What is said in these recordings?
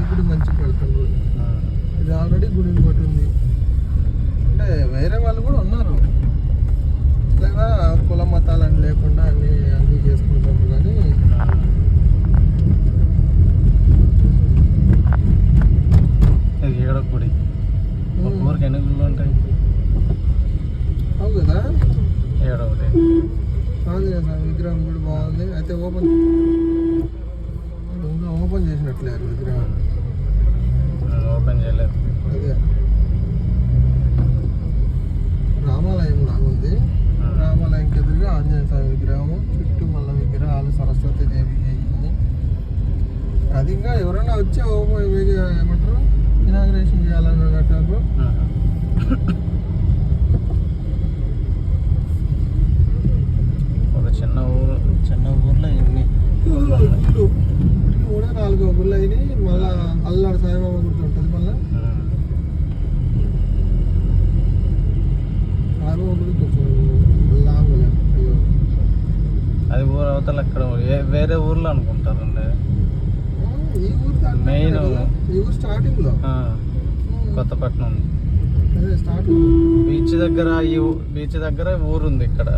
గుడి మంచిగా పెడతారు. ఇది ఆల్రెడీ గుడి ఇంకోటి ఉంది. అంటే వేరే వాళ్ళు కూడా ఉన్నారు, లేదా కుల మతాలని లేకుండా అన్నీ చేసుకుంటారు. కానీ ఏడో గుడి ఊరికి ఎన్ని గుళ్ళు ఉంటాయి? అవు కదా, ఏడో ఒకటి ఆంజనేయ స్వామి విగ్రహం కూడా బాగుంది. అయితే ఓపెన్ చేసినట్లే విగ్రహం, ఓపెన్ చేయలేదు. అదే రామాలయం లాగుంది. రామాలయంకి ఎదురుగా ఆంజనేయ స్వామి విగ్రహం, చుట్టూ మళ్ళీ విగ్రహాలు, సరస్వతి దేవి అయ్యింది. అది ఇంకా ఎవరైనా వచ్చి ఏమంటారు ఇనాగ్రేషన్ చేయాలని కట్టారు. ఒక చిన్న ఊర్లో ఎన్ని కూడా 4 గుళ్ళు అయినాయి. మళ్ళా అల్లాడు సాయిబాబా గుడి ఉంటుంది. మళ్ళీ సాయిబాబా గుడి కొంచెం లాంగ్లే. అయ్యో అది ఊరు అవతల అక్కడ వేరే ఊర్లో అనుకుంటారు. ఈ ఊరు మెయిన్ ఈ ఊరు స్టార్టింగ్ లో కొత్తపట్నం అదే స్టార్టింగ్ బీచ్ దగ్గర ఊరుంది. ఇక్కడ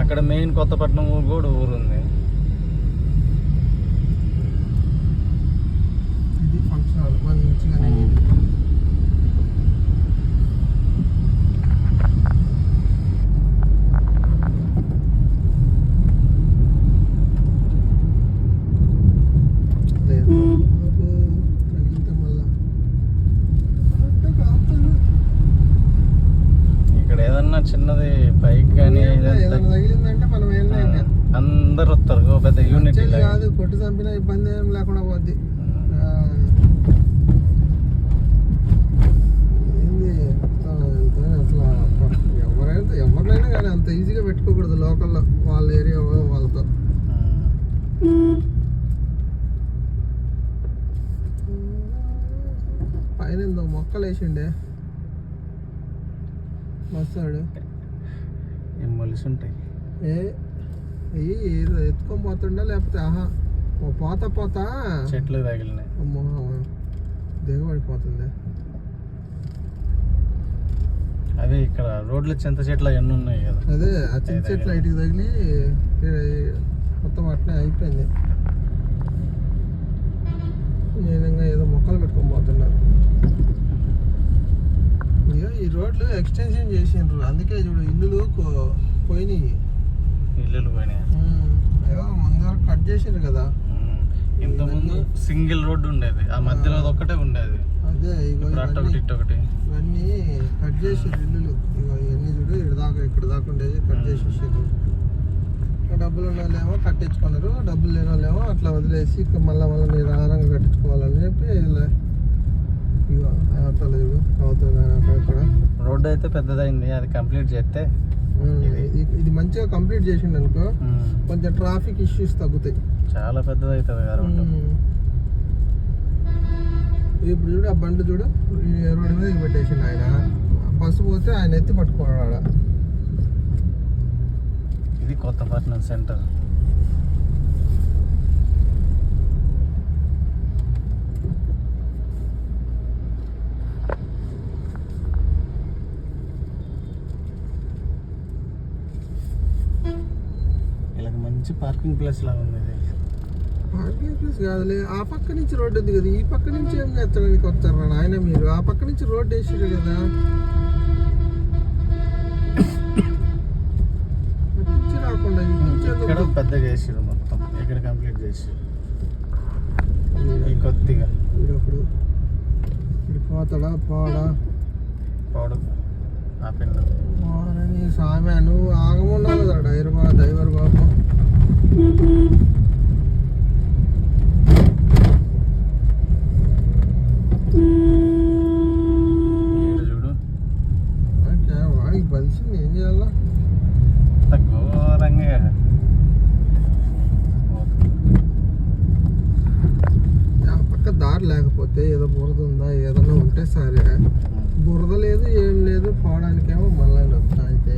అక్కడ మెయిన్ కొత్తపట్నం ఊరు కూడా ఊరుంది. ఇది ఫంక్షన్ హాల్ మంచిగానే. ఇక్కడ ఏదన్నా చిన్నది బైక్ కానీ తగిలిందంటే మనం అందరు వస్తారు. పెద్ద యూనిటీ కాదు, కొట్టు చంపినా ఇబ్బంది ఏం లేకుండా పోద్ది. ఏంది అసలు ఎవరినైనా కానీ అంత ఈజీగా పెట్టుకోకూడదు లోకల్లో, వాళ్ళ ఏరియా వాళ్ళతో. పైన మొక్కలు వేసిండే మస్తాడు. ఏం మొలిసి ఉంటాయి. ఏదో ఎత్తుకొని పోతుండే, లేకపోతే పోతా చెట్లు తగిలినాయి. అమ్మో దిగబడిపోతుంది. అదే ఇక్కడ రోడ్ల చింత చెట్లు అవన్నీ ఉన్నాయి కదా. అదే ఆ చింత చెట్లు ఇటుకి తగిలి మొత్తం అట్లే అయిపోయింది. నేను ఏదో మొక్కలు పెట్టుకొని పోతున్నారు. ఈ రోడ్లు ఎక్స్టెన్షన్ చేసిండ్రు, అందుకే చూడు ఇల్లులు పోయినాయి. ముందర కట్ చేసిండ్రు కదా. ఇంతకుముందు సింగిల్ రోడ్డు ఉండేది, ఆ మధ్యలో ఒక్కటే ఉండేది. అదే ఇవన్నీ కట్ చేసిండ్రు ఇల్లులు. ఇవన్నీ చూడు ఇక్కడ దాకా ఉండేది కట్ చేసేసారు. డబ్బులు ఉన్న వాళ్ళేమో కట్టించుకున్నారు, డబ్బులు లేని వాళ్ళేమో అట్లా వదిలేసి మళ్ళీ నిదానంగా కట్టించుకోవాలని చెప్పి అక్కడ రోడ్డు అయితే పెద్దదైంది. అది కంప్లీట్ చేస్తే ఇది మంచిగా కంప్లీట్ చేసిండు అనుకో, కొంచెం ట్రాఫిక్ ఇష్యూస్ తగ్గుతాయి. చాలా పెద్దదవుతుంది కదా రోడ్డు. ఇప్పుడు చూడు ఆ బండ్లు చూడు, రోడ్డు మీద పెట్టేసిండు ఆయన. బస్సు పోతే ఆయన ఎత్తి పట్టుకోవాడు. ఇది కొత్తపట్నం సెంటర్. మంచి పార్కింగ్ ప్లేస్ లాగా ఉంది. పార్కింగ్ ప్లేస్ కాదులే, ఆ పక్క నుంచి రోడ్డు ఉంది కదా, ఈ పక్క నుంచి ఏం చేస్తాడానికి వస్తారు ఆయన? మీరు ఆ పక్క నుంచి రోడ్డు వేసారు కదా, రాకుండా ఇక్కడ పెద్దగా వేసారు మొత్తం. ఇక్కడ కంప్లీట్ చేసారు కొద్దిగా. వీడప్పుడు ఇది పోతాడా పోడు ఆపిండు. సామె నువ్వు ఆగముండాలి కదా డ్రైవర్ బాబు. చూడు వాడికి బలిసింది, ఏం చేయాలా? ఘోరంగా ఆ పక్క దారి లేకపోతే ఏదో బురద ఉందా ఏదైనా ఉంటే సరే, బురద లేదు ఏం లేదు, పోవడానికేమో మళ్ళీ వచ్చా. అయితే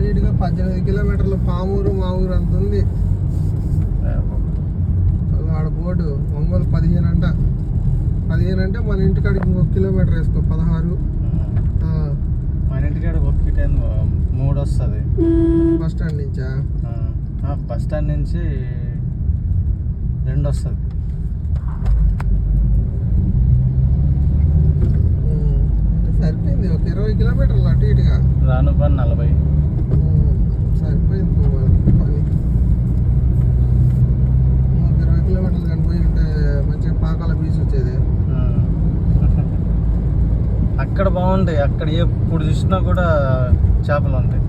అటు ఇటుగా 18 కిలోమీటర్లు పామూరు మా ఊరు అంత ఉంది. ఆడ బోర్డు ఒంగోలు 15 అంట. 15 అంటే మన ఇంటికాడికి 1 కిలోమీటర్ వేసుకో 16. మన ఇంటికాడ 3 వస్తుంది. బస్ స్టాండ్ నుంచా? బస్ స్టాండ్ నుంచి 2 వస్తుంది. అంటే సరిపోయింది, ఒక 20 కిలోమీటర్లు అటు ఇటుగా. రాను పని 40. సరిపోయింది పని. ఒక 20 కిలోమీటర్లు కనిపోయి ఉంటే మంచిగా పాకాల బీచ్ వచ్చేది. అక్కడ బాగుంటాయి, అక్కడ ఎప్పుడు చూసినా కూడా చేపలు ఉంటాయి.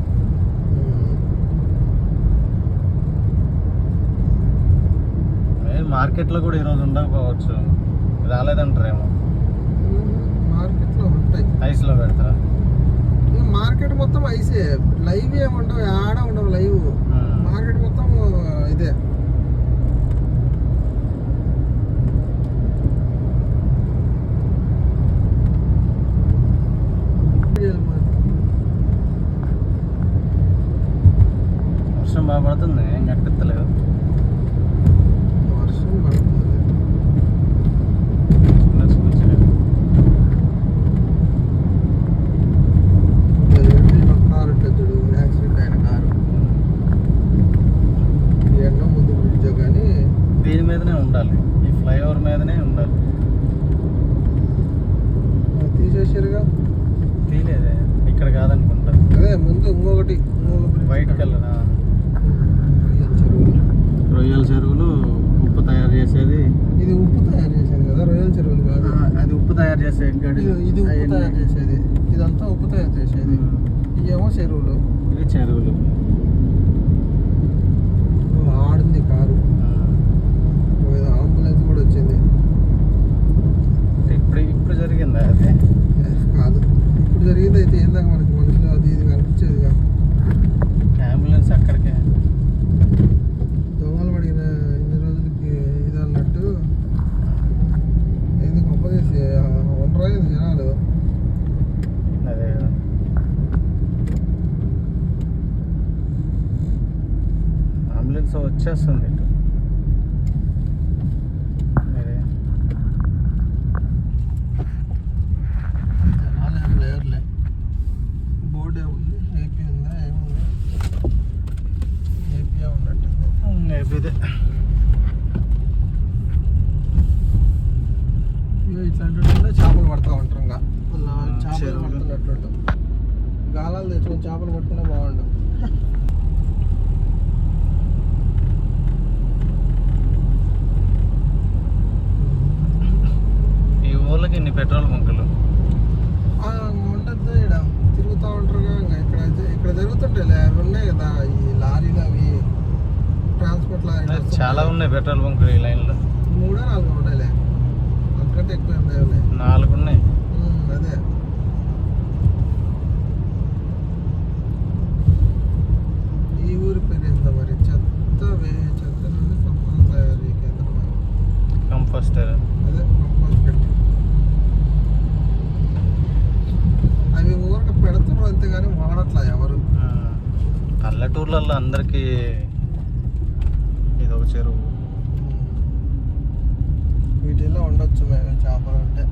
మార్కెట్లో కూడా ఈరోజు ఉండకపోవచ్చు, రాలేదంటారేమో. మార్కెట్లో ఉంటాయి, ఐస్లో పెడతారా? మార్కెట్ మొత్తం ఐసే, లైవ్ ఏముండవు, ఆడ ఉండవు లైవ్. మార్కెట్ మొత్తం ఇదే. వర్షం బాగా పడుతుంది, ఏం కనిపిస్తలేదు. వర్షం పడుతుంది. కారు పెద్దడు యాక్సిడెంట్ అయిన కారు ఎన్నో ముందు బ్రిడ్జ్ కానీ దీని మీదనే ఉండాలి, ఈ ఫ్లైఓవర్ మీదనే ఉండాలి. తీసేసారుగా. తీలేదే, ఇక్కడ కాదనుకుంటా. అదే ముందు ఇంకొక వైట్ కలర్ రొయ్యల చెరువులు. ఉప్పు తయారు చేసేది ఇది, ఉప్పు తయారు చేసేది కదా, రొయ్యల చెరువులు కాదు. అది ఉప్పు తయారు చేసే గడి. ఇది ఉప్పు తయారు చేసేది, ఇదంతా ఉప్పు తయారు చేసేది. ఇవేమో చెరువులు, ఇవి చెరువులు. ఆడింది కారు, అంబులెన్స్ కూడా వచ్చింది. ఇప్పుడు జరిగిందా అది? కాదు, ఇప్పుడు జరిగింది అయితే ఏందాక మనకి మనుషులు అది ఇది కనిపించేదిగా. అంబులెన్స్ అక్కడికే. దోమలు పడిన ఇన్ని రోజులకి ఇది అన్నట్టు ఏంది గొప్ప చేసి ఉండరా జనాలు. అదే అంబులెన్స్ వచ్చేస్తుంది ఇటు. జనాలు ఏం లేరులే. బోర్డు ఏముంది, ఏపీ ఉందా, ఏముంది? ఏపీ ఉన్నట్టు. ఏపీదే. ఇట్లాంటి చేపలు పడుతూ ఉంటారు. ఇంకా చేపలు పడుతున్నట్టు గాలాలు తెచ్చుకొని చేపలు పట్టుకునే బాగుండు. ఈ ఊళ్ళకి ఇన్ని పెట్రోల్ బంకులు ఉండద్దు, ఇక్కడ తిరుగుతూ ఉంటారుగా. ఇంకా ఇక్కడ జరుగుతుంటాయిలే, అవి ఉన్నాయి కదా ఈ లారీలు, అవి ట్రాన్స్పోర్ట్ లారీ చాలా ఉన్నాయి పెట్రోల్ బంకులు ఈ లైన్లో. 3-4 ఉన్నాయిలే, అంతకంటే ఎక్కువ ఉన్నాయి. 4 ఉన్నాయి. అదే ఈ ఊరి పేరు ఎంత మరి? చెత్త నుండి సంపద తయారీ కేంద్రం. కంపోస్టర్. అదే కంపోస్టర్. అవి ఊరికి పెడుతున్నారు అంతేగాని వాడట్లా ఎవరు. పల్లెటూర్లలో అందరికీ ఇది ఒక చెరువు. వీటిల్లో ఉండొచ్చు మేము చేపలు అంటే.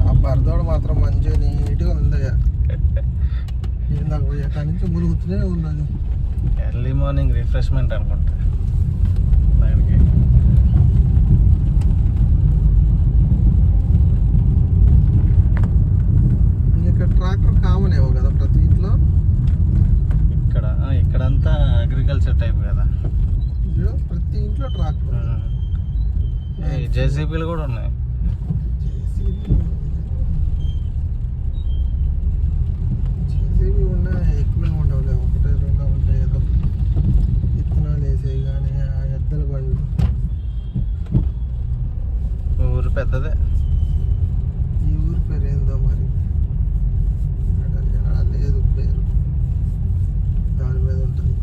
ఆ పరదోడు మాత్రం మంచిగా నీట్గా ఉందయ్యా. ఇందాక పోయి అక్కడి నుంచి మురుగుతూనే ఉన్నది. ఎర్లీ మార్నింగ్ రిఫ్రెష్మెంట్ అనుకుంటా దానికి. ఇక్కడ ట్రాక్టర్ కామన్ ఏమో కదా ప్రతి ఇంట్లో. ఇక్కడంతా అగ్రికల్చర్ టైప్ కదా, ప్రతి ఇంట్లో ట్రాక్టర్. జేసీబీలు కూడా ఉన్నాయి. జేసీబీ ఉన్నా ఎక్కువే ఉండవులే, 1-2 ఉంటాయి. ఏదో విత్తనాలు వేసేవి కానీ ఆ ఎద్దల బండ్లు. ఊరు పెద్దదే. ఈ ఊరి పేరు ఏందో మరి, లేదు పేరు, దాని మీద ఉంటుంది.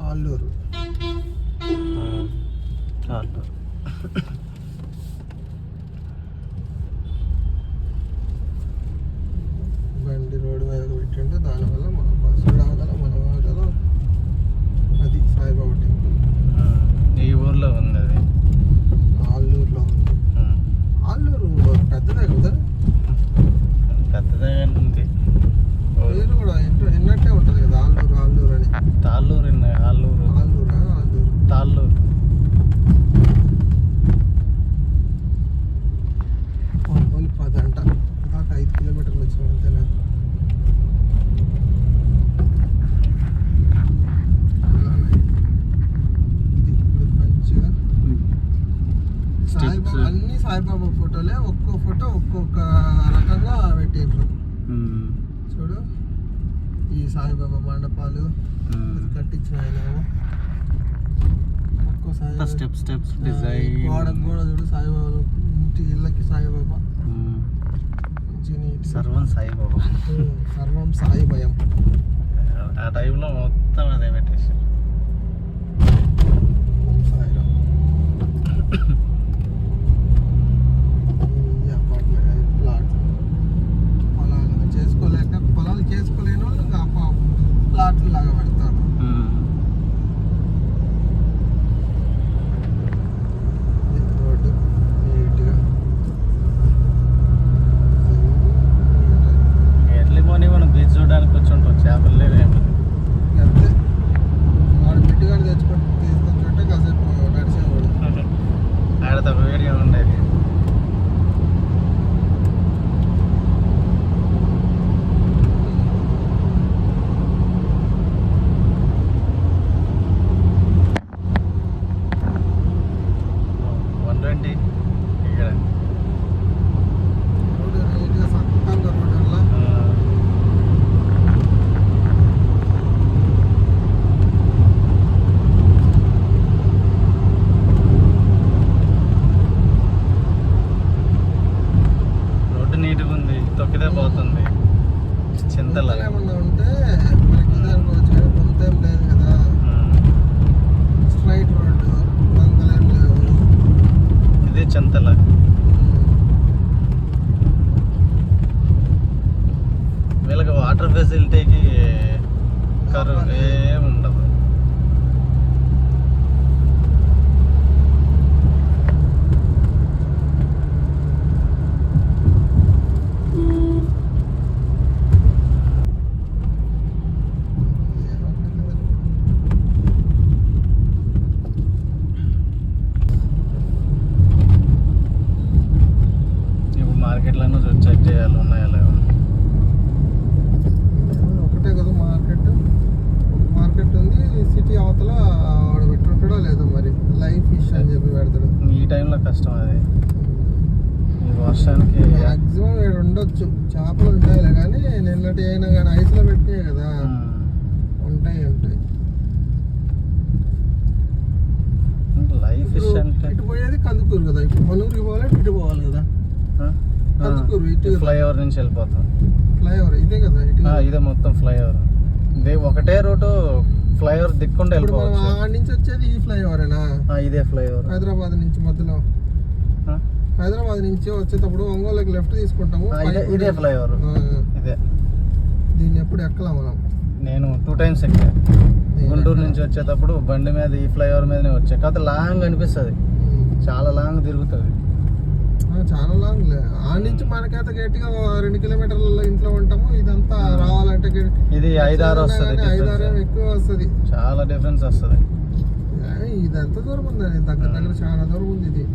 ఆల్లూరు. సాయిబాబా ఫోటోలే, ఒక్కో ఫోటో ఒక్కొక్క రకంగా పెట్టిండ్రు. చూడు ఈ సాయిబాబా మండపాలు కట్టించిన ఆయన ఒక్కో స్టెప్స్ డిజైన్. గోడకు కూడా చూడు సాయిబాబా, ఇంటి ఇళ్ళకి సాయిబాబా. మంచి నీట్. సర్వం సాయిబాబా. సర్వం సాయిమయం. ఆ టైంలో మొత్తం అదే పెట్టేసి ఓం సాయిరామ్. ఈ అపార్ట్మెంట్ ప్లాట్ పొలాలు చేసుకోలేని వాళ్ళు ఇంకా ప్లాట్లు లాగా పెడతారు. రోడ్డు నీట్గా ఎర్లీ మార్నింగ్ మనం బీచ్ చూడడానికి వచ్చి ఉంటాం. చేపలు లేవు ఏమి. అంతే. వాడు బిడ్డగాడు తీసుకొచ్చుంటే కాసేపు నడిచేవాడు. ఆడ తప్ప వేడిగా ఉండేది. ఇక్కడ రోడ్డు నీట్గా సక్కంగా రోడ్డు వల్ల రోడ్డు నీట్గా ఉంది. తొక్కితే పోతుంది. చింతలా ఏమన్నా ఉంటే మనకి ఇది అనుకోవచ్చు కానీ కొంతేం లేదు కదా. స్ట్రైట్ రోడ్డు, వంకలేం లేవు. ఇదే చింతల. వీళ్ళకి వాటర్ ఫెసిలిటీకి కరువు ఏమి ఉండదు. ఇప్పుడు మార్కెట్లను చెక్ చేయాలి ఉన్నాయా లేవా. ఒకటే కదా మార్కెట్ ఉంది. సిటీ అవతల వాడు పెట్టుంటాడో లేదో మరి. లైవ్ ఫిష్ అని చెప్పి పెడతాడు. ఈ టైంలో కష్టం అది. ఈ వర్షానికి మ్యాక్సిమం ఇక్కడ ఉండొచ్చు. చేపలు ఉంటాయిలే కానీ నిన్నటి అయినా కానీ ఐస్లో పెట్టినాయి కదా. ఉంటాయి. లైవ్ ఫిష్ అంటే ఇటు పోయేది కందుకూరు కదా. ఇప్పుడు మనూరికి పోవాలి, ఇటు పోవాలి కదా. కందుకూరు ఇటు ఫ్లైఓవర్ నుంచి వెళ్ళిపోతాం. ఫ్లైఓవర్ ఇదే కదా. ఇటు ఇదే మొత్తం ఫ్లైఓవర్. ఇదే ఒకటే రూటు. ఫ్లైఓవర్ దిక్కుండా ఇప్పుడు మనం వెళ్ళిపోవచ్చు. ఆడ నుంచి వచ్చేది ఈ ఫ్లైఓవరేనా? ఇదే ఫ్లైఓవర్. హైదరాబాద్ నుంచి మధ్యలో హైదరాబాద్ నుంచి వచ్చేటప్పుడు ఒంగోలుకి లెఫ్ట్ తీసుకుంటాము. ఇదే ఫ్లైఓవర్. ఇదే. దీన్ని ఎప్పుడు ఎక్కలా మనం. నేను 2 times ఎక్కా. గుంటూరు నుంచి వచ్చేటప్పుడు బండి మీద ఈ ఫ్లైఓవర్ మీదనే వచ్చా. కాకపోతే లాంగ్ అనిపిస్తుంది. చాలా లాంగ్ తిరుగుతుంది. చాలా లాంగ్ లే. ఆ నుంచి మనకైతే గట్టిగా 2 కిలోమీటర్ల ఇంట్లో ఉంటాము. ఇదంతా రావాలంటే ఇది 5-6 వస్తుంది. 5-6 ఎక్కువ వస్తుంది. చాలా డిఫరెన్స్ వస్తుంది. ఇది ఎంత దూరం ఉందని దగ్గర చాలా దూరం ఉంది ఇది.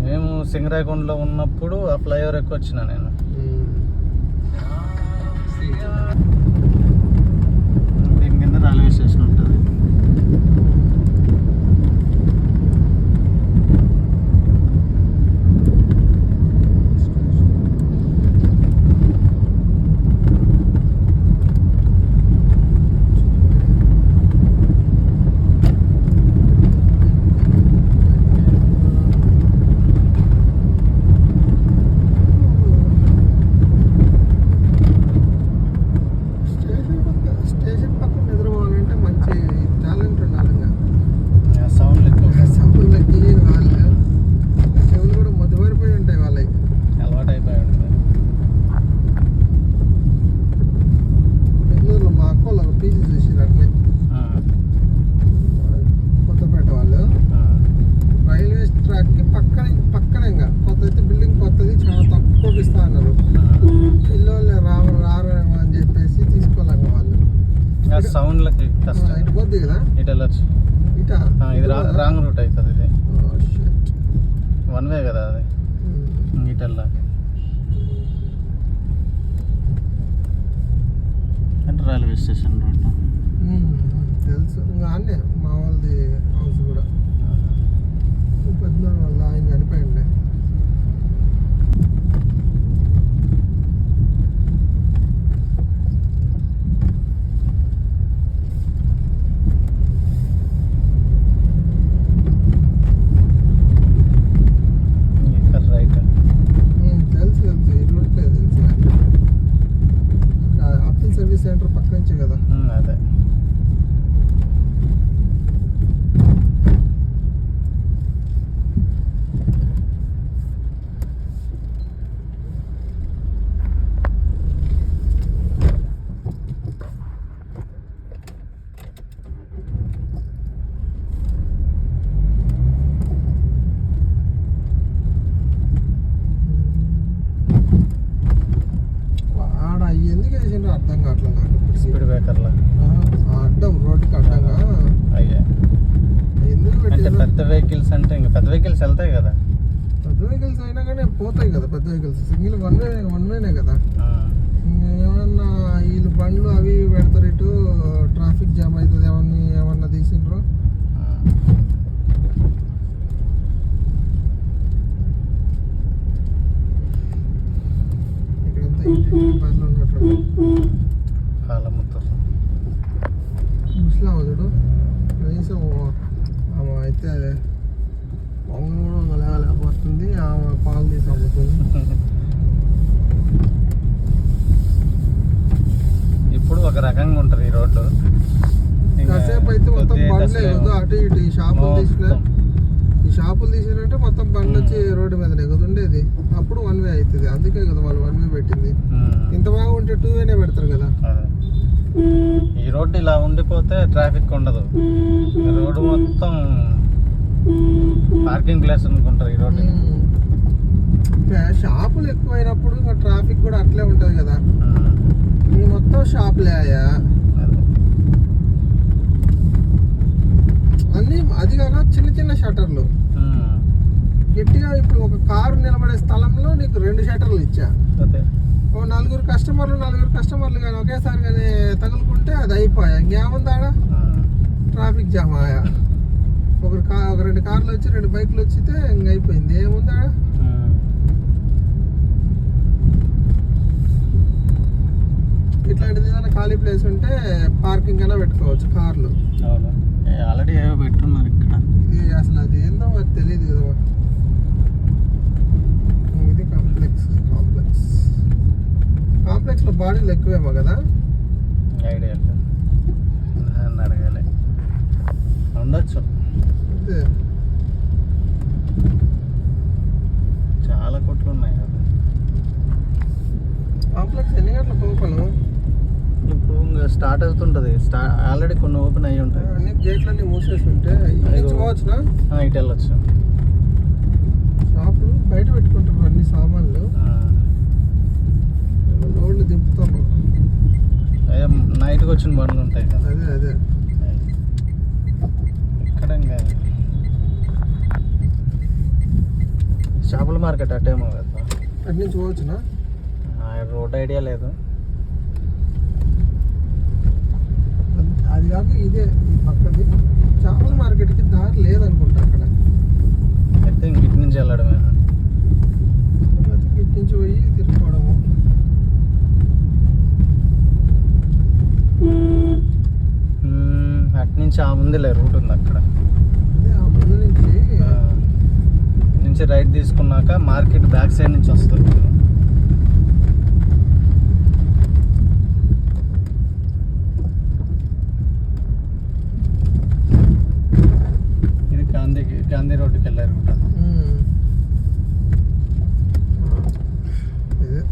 మేము సింగరాయకొండలో ఉన్నప్పుడు ఆ ఫ్లైఓవర్ ఎక్కువ వచ్చిన నేను. దీని కింద రైల్వే స్టేషన్ ఉంటుంది. స్టేషన్ పక్కన నిద్రపోవాలంటే మంచి టాలెంట్ ఉండాలి. సౌండ్ ఎక్కువ. సౌండ్లకి వాళ్ళు చెవులు కూడా మధువరిపోయి ఉంటాయి వాళ్ళకి. అలవాటు అయిపోయి ఉంటుంది. బెంగళూరులో మా అక్క వాళ్ళు పీజీ చేసారు అట్లే. కొత్తపేట వాళ్ళు రైల్వే ట్రాక్కి పక్కనే ఇంకా కొత్త బిల్డింగ్ కొత్తది చాలా తక్కువకి ఇస్తా అన్నారు. పిల్లలు రారేమో అని చెప్పేసి తీసుకోలేక వాళ్ళు. సౌండ్లకి కష్టం. ఇటు పోద్ది కదా. ఇటు వెళ్ళచ్చు. ఇటా ఇది రాంగ్ రూట్ అవుతుంది. ఇది 1 way కదా అది. ఇటు వెళ్ళాలి అంటే రైల్వే స్టేషన్ రూట్. తెలుసు. ఇంకా అన్నే మా వాళ్ళది హౌస్ కూడా. పెద్ద వాళ్ళ ఆయన చనిపోయింది. పెద్ద వెహికల్స్ అంటే ఇంకా పెద్ద వెహికల్స్ వెళ్తాయి కదా. పెద్ద వెహికల్స్ అయినా కానీ పోతాయి కదా పెద్ద వెహికల్స్. సింగిల్ వన్ వేనే కదా. ఏమన్నా వీళ్ళు బండ్లు అవి పెడతారు ఇటు, ట్రాఫిక్ జామ్ అవుతుంది ఏమన్నా తీసిండ్రు. ఇక్కడంతా ఇంటి బండ్లు ఉన్నట్టు ముస్లాం చూడు కనీసం ఆమె అయితే లేకపోతుంది, ఆమె పాలు తీసి అమ్ముతుంది. ఇప్పుడు ఒక రకంగా ఉంటుంది ఈ రోడ్డు. కాసేపు అయితే మొత్తం బండ్లే కదా, అటు ఇటు ఈ షాపులు తీసినంటే మొత్తం బండ్లు వచ్చి రోడ్డు మీద ఎగుతుండేది. అప్పుడు వన్ వే అవుతుంది. అందుకే కదా వాళ్ళు వన్ వే పెట్టింది. ఇంత బాగుంటే టూ వేనే పెడతారు కదా. ఈ రోడ్డు ఇలా ఉండిపోతే ట్రాఫిక్ ఉండదు. రోడ్డు మొత్తం పార్కింగ్ ప్లేస్ అనుకుంటారు ఈ రోడ్డు. షాపులు ఎక్కువైనప్పుడు ఇంకా ట్రాఫిక్ కూడా అట్లే ఉంటది కదా. ఈ మొత్తం షాపులే ఆయా అన్ని. అది కాక చిన్న చిన్న షటర్లు గట్టిగా. ఇప్పుడు ఒక కారు నిలబడే స్థలంలో నీకు 2 షటర్లు ఇచ్చా. ఓ 4 కస్టమర్లు కానీ ఒకేసారి కానీ తగులుకుంటే అది అయిపోయా. ఇంకేముందాడా ట్రాఫిక్ జామ్ ఆయా. ఒక 2 కార్లు వచ్చి 2 బైకులు వచ్చితే ఇంక అయిపోయింది. ఏముందాడా ఇట్లాంటిది ఏదైనా ఖాళీ ప్లేస్ ఉంటే పార్కింగ్ అయినా పెట్టుకోవచ్చు కార్లు. ఆల్రెడీ ఏవో పెట్టున్నారు ఇక్కడ. ఇది అసలు అది ఏందో మరి తెలియదు కదా. ఇది కాంప్లెక్స్ లో బాడీలు ఎక్కువేమో కదా. ఐడియా అడగాలి, ఉండొచ్చు. అదే చాలా కొట్లు ఉన్నాయి కదా. కాంప్లెక్స్ ఎన్ని గంటలకు ఓపెన్? ఇప్పుడు ఇంకా స్టార్ట్ అవుతుంటుంది. ఆల్రెడీ కొన్ని ఓపెన్ అయ్యి ఉంటాయి. అన్ని గేట్లన్నీ మూసేసి ఉంటే పోవచ్చునా? ఇటు వెళ్ళొచ్చు. షాపులు బయట పెట్టుకుంటారు అన్ని సామాన్లు, లోడ్లు దింపుతారు. అదే నైట్కి వచ్చిన బండ్లు ఉంటాయి కదా. అదే ఇక్కడ ఇంకా చేపల మార్కెట్ అటేమో కదా. అటు నుంచి పోవచ్చునా? రోడ్ ఐడియా లేదు. అది కాక ఇదే ఈ పక్కది చేపల మార్కెట్కి దారి లేదనుకుంటా అక్కడ. అయితే ఇంక ఇటు నుంచి వెళ్ళడమే. ఇటు నుంచి పోయి తిరుక్కోవడము. అటు నుంచి ఆ ముందులే రూట్ ఉంది అక్కడ. అదే ఆ ముందు నుంచి రైట్ తీసుకున్నాక మార్కెట్ బ్యాక్ సైడ్ నుంచి వస్తుంది. గాంధీ రోడ్డుకి వెళ్ళారు కూడా.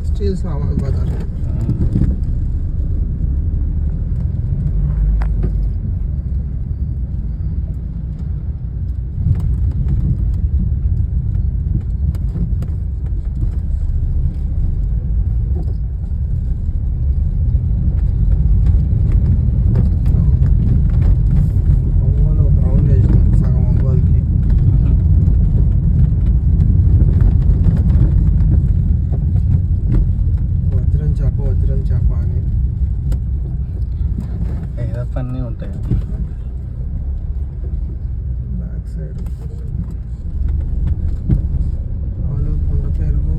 స్టీల్ సామాన్ బజార్. అన్నీ ఉంటాయి. బ్యాక్ సైడ్ కుండ పెరుగు.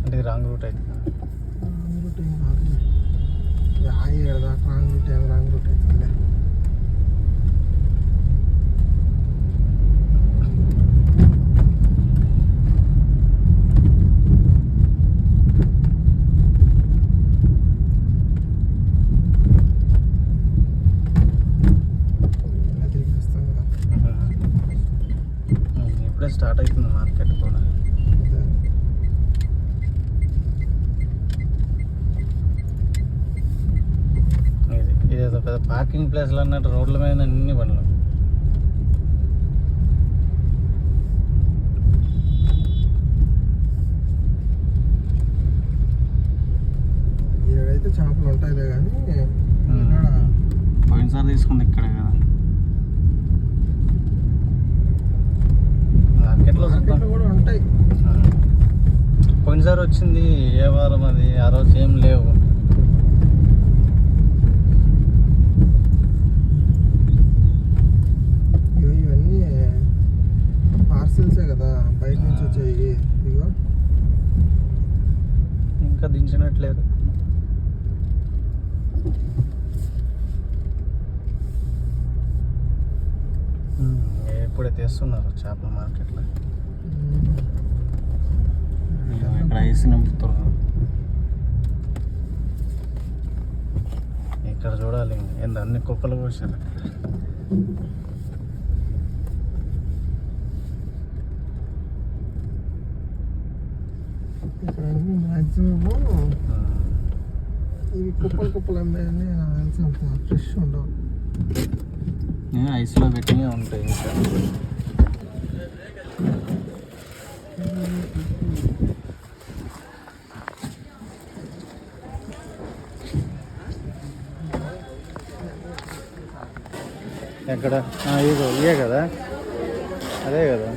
అంటే రాంగ్ రూట్ అయితే రాంగ్ రూట్ అవుతుంది. ఇప్పుడే స్టార్ట్ అవుతుంది మార్కెట్ కూడా. పార్కింగ్ ప్లేస్లు అన్నట్టు రోడ్ల మీద అన్ని బండ్లు. ఇక్కడైతే చేపలు ఉంటాయిలే కానీ పోయినసారి తీసుకుంది ఇక్కడే కదా మార్కెట్లో కూడా ఉంటాయి. పోయినసారి వచ్చింది ఏ వారం అది, ఆ రోజు ఏం లేవు. ఇవన్నీ పార్సిల్సే కదా, బయట నుంచి వచ్చాయి. ఇగో ఇంకా దించినట్లేదు. ఇప్పుడే తీస్తున్నారు చేపల మార్కెట్లో. ఇక్కడ ఐస్ నింపుతున్నారు. ఇక్కడ చూడాలి ఏంది అన్ని కుప్పలు పోసారు. ఇక్కడ అన్ని మ్యాక్సిమం ఇవి కుప్పలు అమ్మాయని తెలిసి ఫ్రెష్ ఉండవు. ఐస్లో పెట్టి ఉంటాయి. ఇంకా ఎక్కడ ఇదో ఇవే కదా, అదే కదా.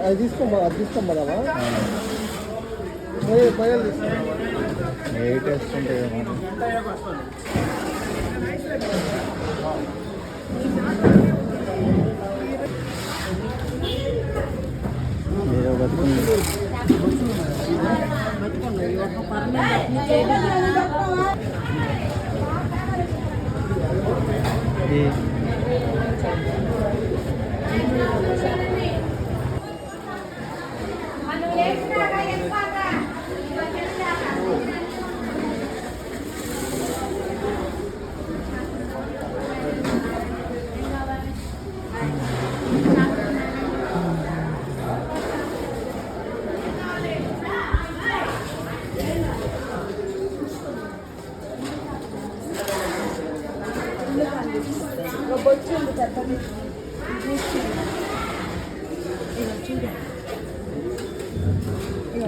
అది తీసుకోమదావా? ఎయిట్ వేసుకుంటే ఏదో బతుకుంది.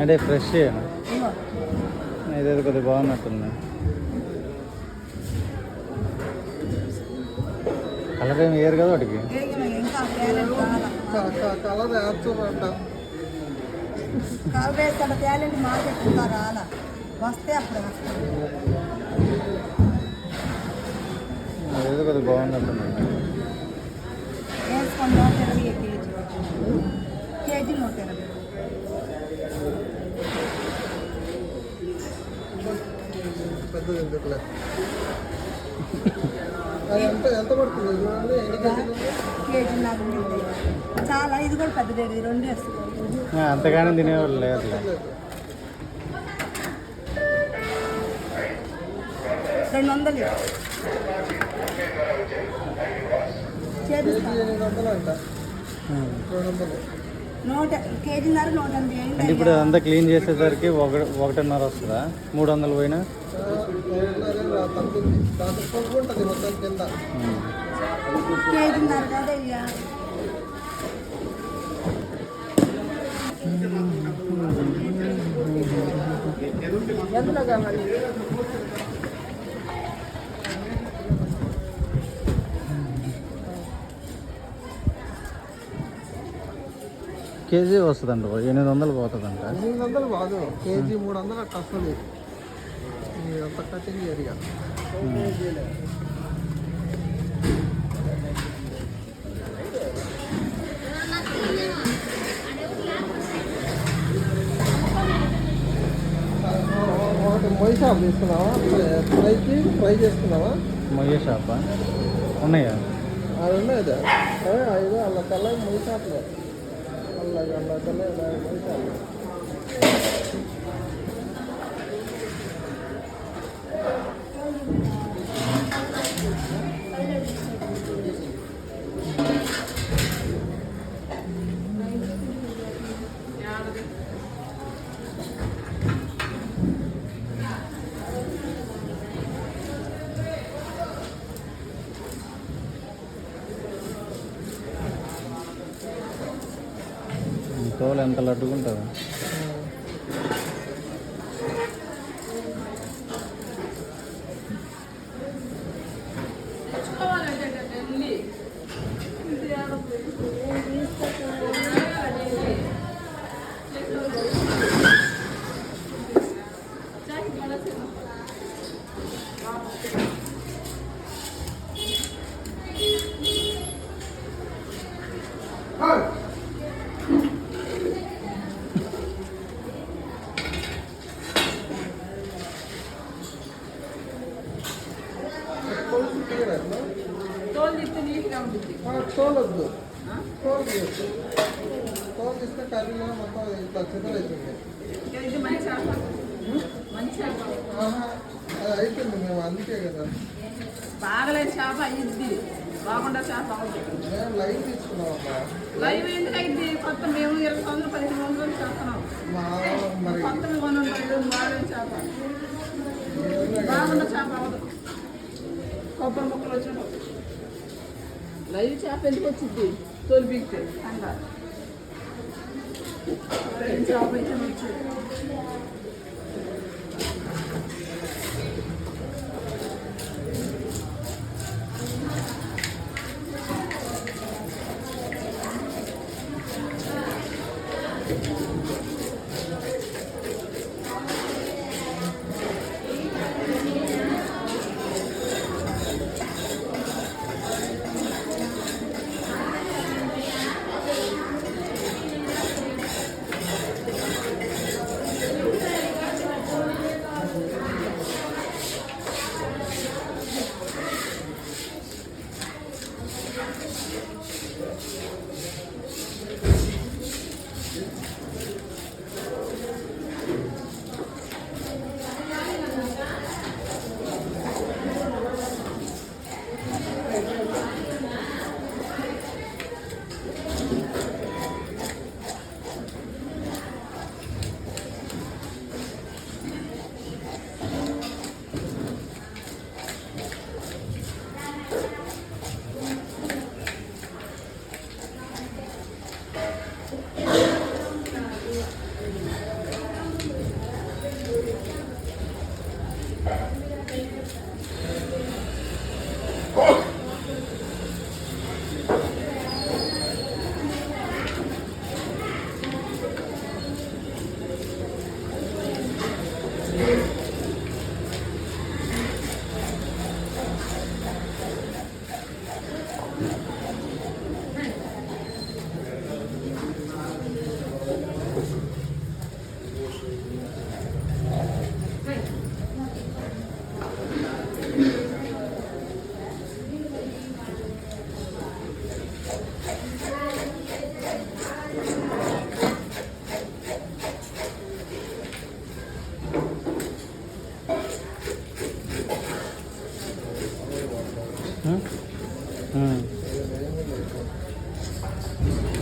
అంటే ఫ్రెష్ ఇదేదో కొద్దిగా బాగున్నట్టుంది. కలర్ ఏమి వేయరు కదా వాటికి. కలర్ వేస్తారంట. అదేదో కొద్దిగా బాగున్నట్టుంది. కేజీ 120. పెద్దది ఎందుకులే. అది ఎంత పడుతుంది చూడండి. కేజీ చాలా, ఇది కూడా పెద్దది, 2 వేసుకోవాలి. అంతగానే తినేవాళ్ళు లేదు. 200 కేజీ 800 అంట. 200 కేజీన్నర 180 అంటే ఇప్పుడు అదంతా క్లీన్ చేసేసరికి 1.5 వస్తుందా? 300 పోయినా ఉంటుంది మొత్తం కింద. కేజీన్నర కదా ఇక. ఎందులో కావాలి? కేజీ వస్తుందంట, 800 పోతుందంట. 800 కాదు, కేజీ 300 అట్లా వస్తుంది. అంత కటింగ్ ఏరియా. ఒకటి మొయ్యి షాప్ తీసుకున్నావా? ఫ్రై చేసుకున్నావా? మొయ్య షాపా ఉన్నాయా? అది ఉన్నది. ఐదు అలా తెల్ల మొయ్యి షాప్లే. అలా తెల్ల మొయ్యి షాప్. తోలు ఎంత లడ్డుకుంటుంది. కొలుసు తీయరా? తోలు తీస్తే నీట్గా ఉంటుంది. తోలొద్దు, తోలు తీయచ్చు. తోలు తీస్తే కర్రీలో మొత్తం ఇట్లా చిదరవుతుంది. ఇది మంచి చేప, మంచి చేప. అది అయిపోయింది, మేము అందుకే కదా బాగలేని చేప అయ్యిద్ది, బాగుండే చేప అవుతుంది. మేము లైవ్ తీసుకున్నామమ్మా. లైవ్ ఎందుకు అయింది? కొత్త మేము 20 సంవత్సరాలు 15 సంవత్సరాలు చేస్తున్నాం. మరి కొత్తవి కొనండి, బాగలేని చేప, బాగుండే చేప అవ్వదు. కొబ్బరి ముక్కలు వచ్చినప్పుడు లైవ్ చేప ఎందుకు వచ్చింది? తోలు బీగితే కంగారు చేప అయితే వచ్చింది.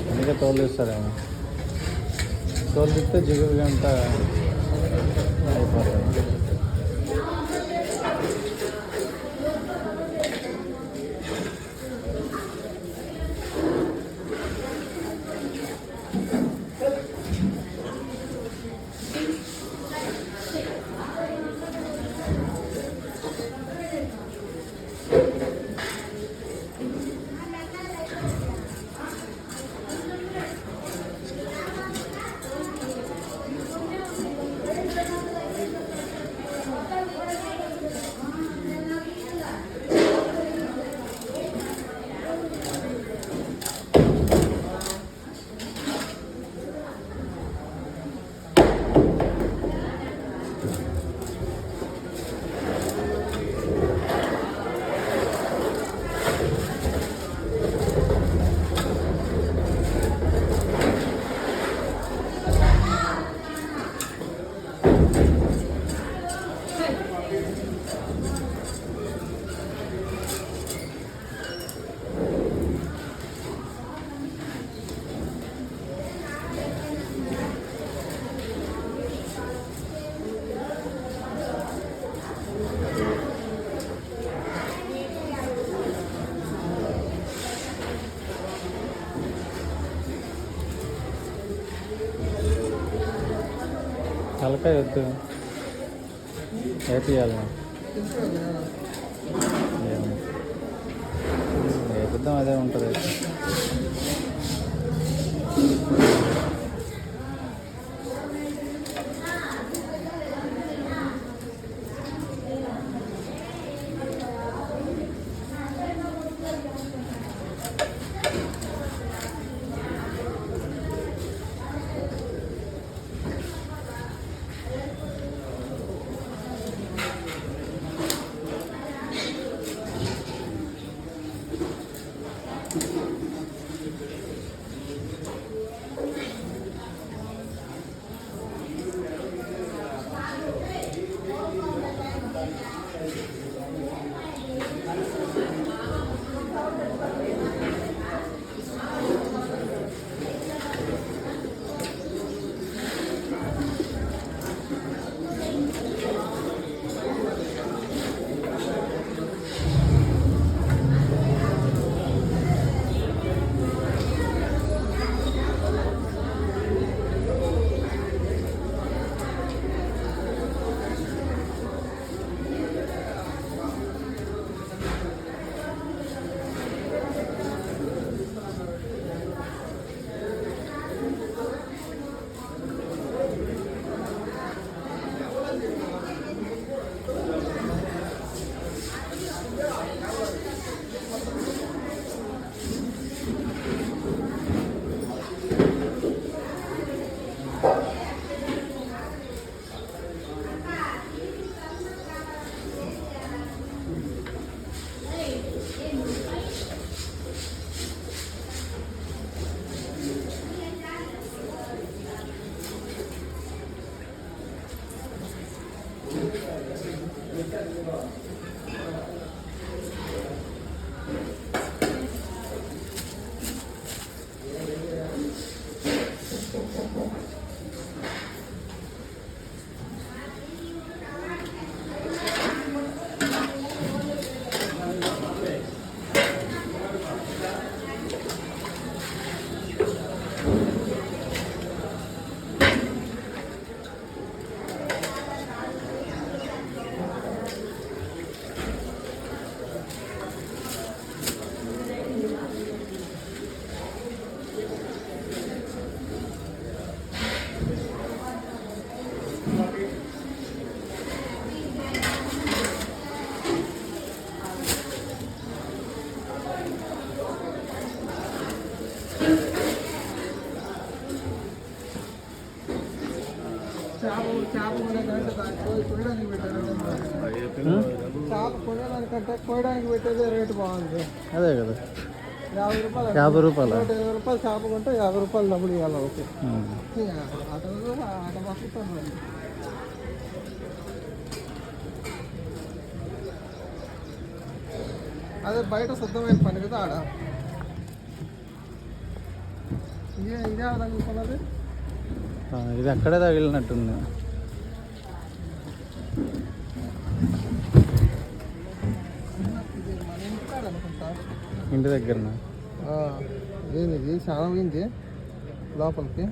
అందుకే తోలు తీస్తారేమో. తోలు తీస్తే జిగురు అంతా అయిపోతుంది. తలకాయ వద్దు వేపియాలి వేపిద్దాం అదే ఉంటుంది చేప కొనేదానికి కోయడానికి పెట్టారు చేప కొనేదానికంటే కోయడానికి పెట్టేదే రేటు బాగుంది అదే కదా 50 రూపాయలు 50 రూపాయలు 120 రూపాయలు చేప కొంటే 50 రూపాయలు డబ్బులు ఇవ్వాలి ఓకే అట పట్టుతాను అదే బయట శుద్ధమైన పని కదా ఆడ ఇదే అనుకున్నది ఇది అక్కడే తగిలినట్టుంది మన ఇంటికాడ అనుకుంటా ఇంటి దగ్గర ఇది చాలా పోయింది లోపలికి